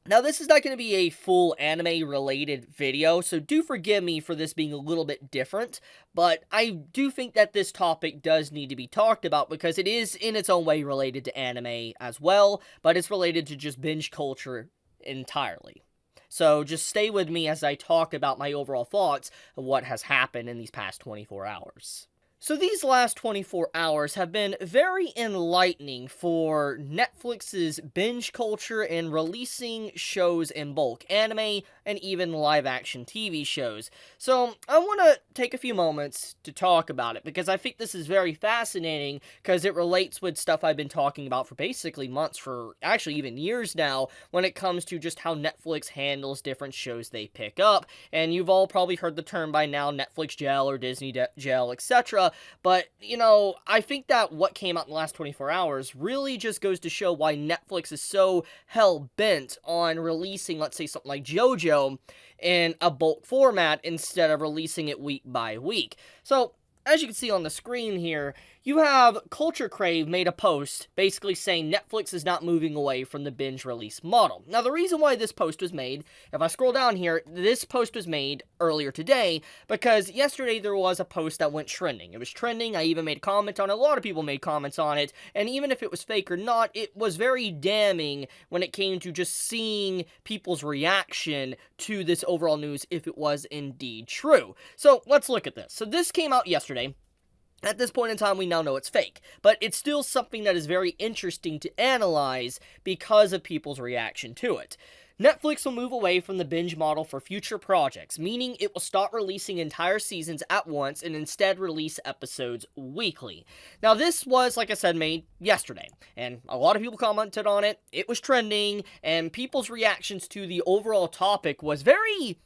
Now, this is not going to be a full anime-related video, so do forgive me for this being a little bit different, but I do think that this topic does need to be talked about because it is in its own way related to anime as well, but it's related to just binge culture entirely. So just stay with me as I talk about my overall thoughts of what has happened in these past 24 hours. So these last 24 hours have been very enlightening for Netflix's binge culture and releasing shows in bulk, anime and even live-action TV shows. So I want to take a few moments to talk about it because I think this is very fascinating because it relates with stuff I've been talking about for basically months, for actually even years now, when it comes to just how Netflix handles different shows they pick up. And you've all probably heard the term by now, Netflix jail or Disney jail, etc. But, I think that what came out in the last 24 hours really just goes to show why Netflix is so hell-bent on releasing, let's say, something like JoJo in a bulk format instead of releasing it week by week. So, as you can see on the screen here, you have Culture Crave made a post basically saying Netflix is not moving away from the binge release model. Now, the reason why this post was made, if I scroll down here, this post was made earlier today because yesterday there was a post that went trending. It was trending, I even made a comment on it, a lot of people made comments on it, and even if it was fake or not, it was very damning when it came to just seeing people's reaction to this overall news if it was indeed true. So, let's look at this. So, this came out yesterday. At this point in time, we now know it's fake, but it's still something that is very interesting to analyze because of people's reaction to it. Netflix will move away from the binge model for future projects, meaning it will stop releasing entire seasons at once and instead release episodes weekly. Now, this was, like I said, made yesterday, and a lot of people commented on it. It was trending, and people's reactions to the overall topic was very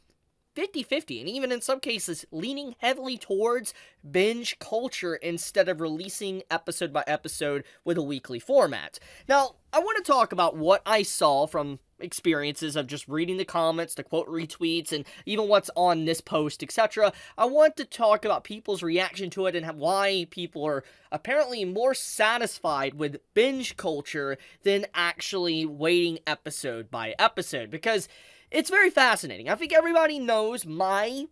50-50, and even in some cases leaning heavily towards binge culture instead of releasing episode by episode with a weekly format. Now, I want to talk about what I saw from experiences of just reading the comments, the quote retweets, and even what's on this post, etc. I want to talk about people's reaction to it and why people are apparently more satisfied with binge culture than actually waiting episode by episode, because it's very fascinating. I think everybody knows my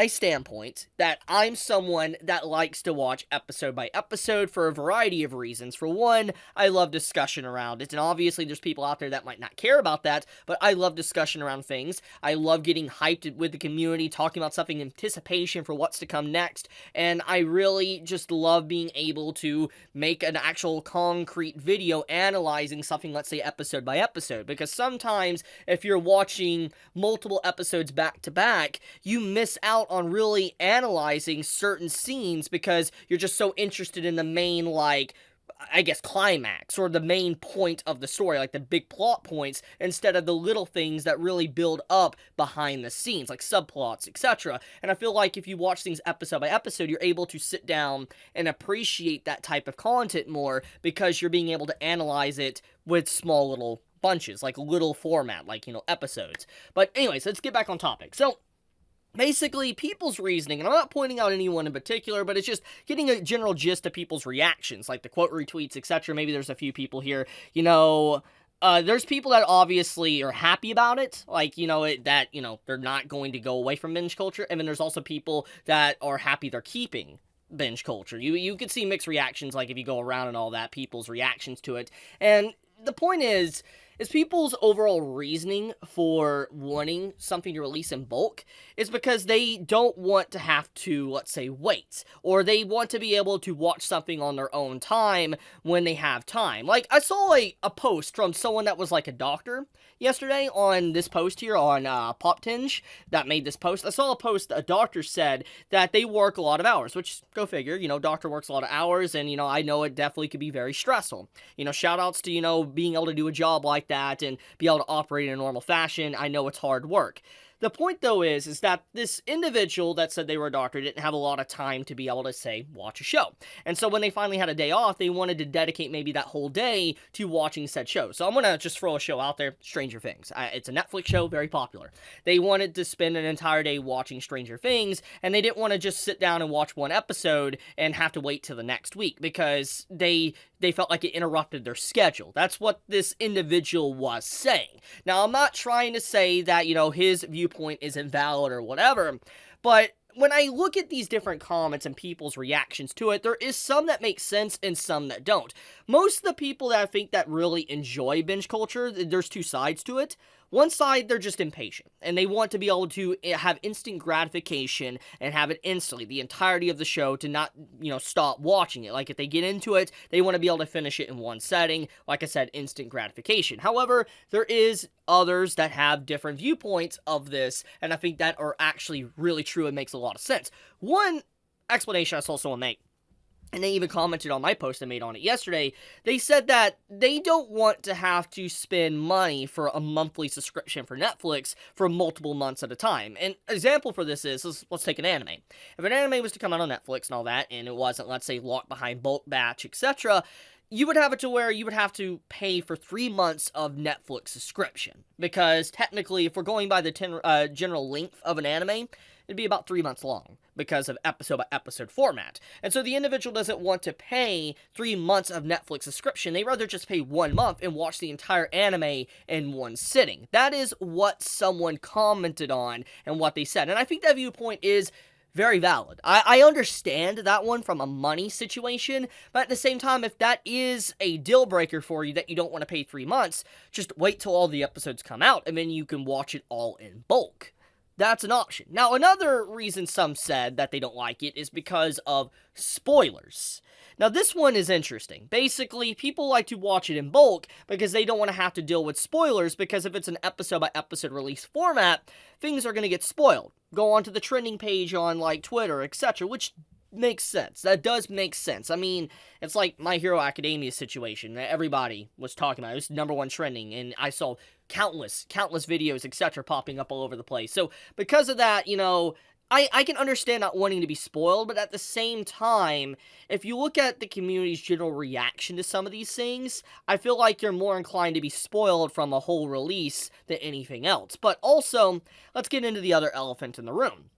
standpoint, that I'm someone that likes to watch episode by episode for a variety of reasons. For one, I love discussion around it, and obviously there's people out there that might not care about that, but I love discussion around things. I love getting hyped with the community, talking about something in anticipation for what's to come next, and I really just love being able to make an actual concrete video analyzing something, let's say episode by episode, because sometimes if you're watching multiple episodes back to back, you miss out on really analyzing certain scenes because you're just so interested in the main, I guess, climax or the main point of the story, like the big plot points, instead of the little things that really build up behind the scenes, like subplots, etc. And I feel like if you watch things episode by episode, you're able to sit down and appreciate that type of content more because you're being able to analyze it with small little bunches, like little format, like, episodes. But anyways, let's get back on topic. So, basically, people's reasoning, and I'm not pointing out anyone in particular, but it's just getting a general gist of people's reactions, like the quote retweets, etc. Maybe there's a few people here, there's people that obviously are happy about it, like, they're not going to go away from binge culture, and then there's also people that are happy they're keeping binge culture. You could see mixed reactions, like if you go around and all that, people's reactions to it, and the point is people's overall reasoning for wanting something to release in bulk is because they don't want to have to, let's say, wait, or they want to be able to watch something on their own time when they have time. Like, I saw a post from someone that was like a doctor yesterday on this post here on Pop Tinge that made this post. I saw a post, a doctor said that they work a lot of hours, which, go figure, doctor works a lot of hours, and, I know it definitely could be very stressful. Shout outs to, being able to do a job like that and be able to operate in a normal fashion. I know it's hard work. The point, though, is that this individual that said they were a doctor didn't have a lot of time to be able to, say, watch a show. And so when they finally had a day off, they wanted to dedicate maybe that whole day to watching said show. So I'm going to just throw a show out there, Stranger Things. It's a Netflix show, very popular. They wanted to spend an entire day watching Stranger Things, and they didn't want to just sit down and watch one episode and have to wait till the next week because they felt like it interrupted their schedule. That's what this individual was saying. Now, I'm not trying to say that, his viewpoint is invalid or whatever, but when I look at these different comments and people's reactions to it, there is some that make sense and some that don't. Most of the people that I think that really enjoy binge culture, there's two sides to it. One side, they're just impatient, and they want to be able to have instant gratification and have it instantly, the entirety of the show, to not, stop watching it. Like, if they get into it, they want to be able to finish it in one setting. Like I said, instant gratification. However, there is others that have different viewpoints of this, and I think that are actually really true and makes a lot of sense. One explanation I saw someone make, and they even commented on my post I made on it yesterday, they said that they don't want to have to spend money for a monthly subscription for Netflix for multiple months at a time. An example for this is, let's take an anime. If an anime was to come out on Netflix and all that, and it wasn't, let's say, locked behind bulk batch, etc., you would have it to where you would have to pay for 3 months of Netflix subscription. Because technically, if we're going by the general length of an anime, it'd be about 3 months long because of episode-by-episode format. And so the individual doesn't want to pay 3 months of Netflix subscription. They rather just pay 1 month and watch the entire anime in one sitting. That is what someone commented on and what they said. And I think that viewpoint is very valid. I understand that one from a money situation, but at the same time, if that is a deal breaker for you that you don't want to pay 3 months, just wait till all the episodes come out and then you can watch it all in bulk. That's an option. Now, another reason some said that they don't like it is because of spoilers. Now, this one is interesting. Basically, people like to watch it in bulk because they don't want to have to deal with spoilers, because if it's an episode-by-episode release format, things are going to get spoiled. Go onto the trending page on, like, Twitter, etc., which makes sense. That does make sense. I mean, it's like My Hero Academia situation that everybody was talking about. It was #1 trending, and I saw countless videos, etc., popping up all over the place. So, because of that, I can understand not wanting to be spoiled, but at the same time, if you look at the community's general reaction to some of these things, I feel like you're more inclined to be spoiled from a whole release than anything else. But also, let's get into the other elephant in the room.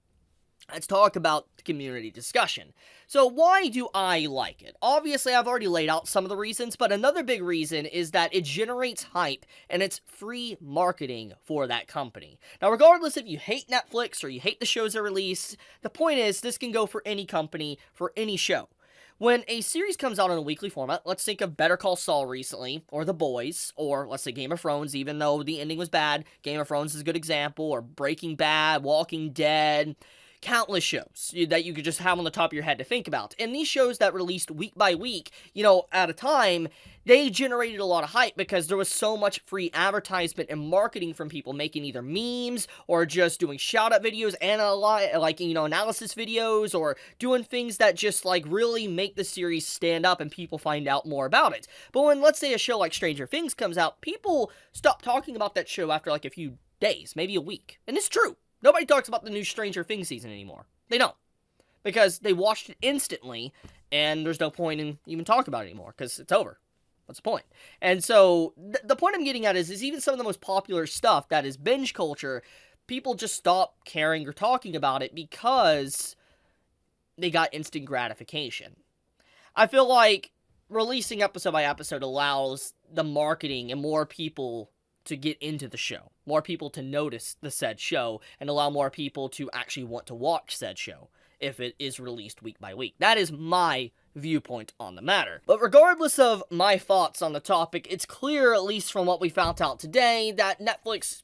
Let's talk about the community discussion. So why do I like it? Obviously, I've already laid out some of the reasons, but another big reason is that it generates hype and it's free marketing for that company. Now, regardless if you hate Netflix or you hate the shows they release, the point is this can go for any company, for any show. When a series comes out in a weekly format, let's think of Better Call Saul recently, or The Boys, or let's say Game of Thrones, even though the ending was bad. Game of Thrones is a good example, or Breaking Bad, Walking Dead, countless shows that you could just have on the top of your head to think about. And these shows that released week by week, at a time, they generated a lot of hype because there was so much free advertisement and marketing from people making either memes or just doing shout-out videos, analysis videos, or doing things that just, really make the series stand up and people find out more about it. But when, let's say, a show like Stranger Things comes out, people stop talking about that show after, a few days, maybe a week. And it's true. Nobody talks about the new Stranger Things season anymore. They don't. Because they watched it instantly, and there's no point in even talking about it anymore, because it's over. What's the point? And so, the point I'm getting at is even some of the most popular stuff that is binge culture, people just stop caring or talking about it because they got instant gratification. I feel like releasing episode by episode allows the marketing and more people to get into the show, more people to notice the said show, and allow more people to actually want to watch said show if it is released week by week. That is my viewpoint on the matter. But regardless of my thoughts on the topic, it's clear, at least from what we found out today, that Netflix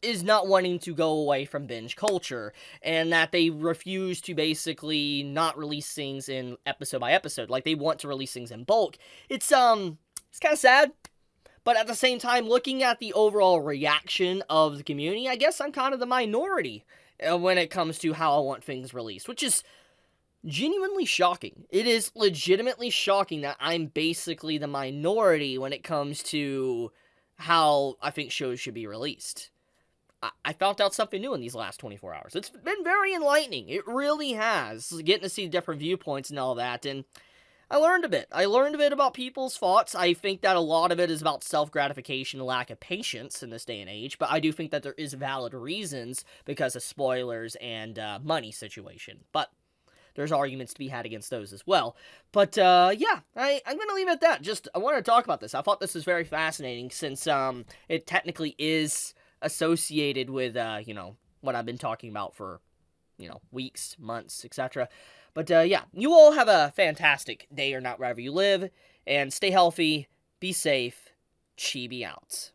is not wanting to go away from binge culture, and that they refuse to basically not release things in episode by episode. Like, they want to release things in bulk. It's kind of sad. But at the same time, looking at the overall reaction of the community, I guess I'm kind of the minority when it comes to how I want things released, which is genuinely shocking. It is legitimately shocking that I'm basically the minority when it comes to how I think shows should be released. I found out something new in these last 24 hours. It's been very enlightening. It really has. Getting to see different viewpoints and all that, and I learned a bit. I learned a bit about people's thoughts. I think that a lot of it is about self-gratification and lack of patience in this day and age, but I do think that there is valid reasons because of spoilers and money situation. But there's arguments to be had against those as well. But, yeah, I'm going to leave it at that. Just, I wanted to talk about this. I thought this was very fascinating since it technically is associated with, what I've been talking about for, weeks, months, etc. But, yeah, you all have a fantastic day or night wherever you live, and stay healthy, be safe, Chibi out.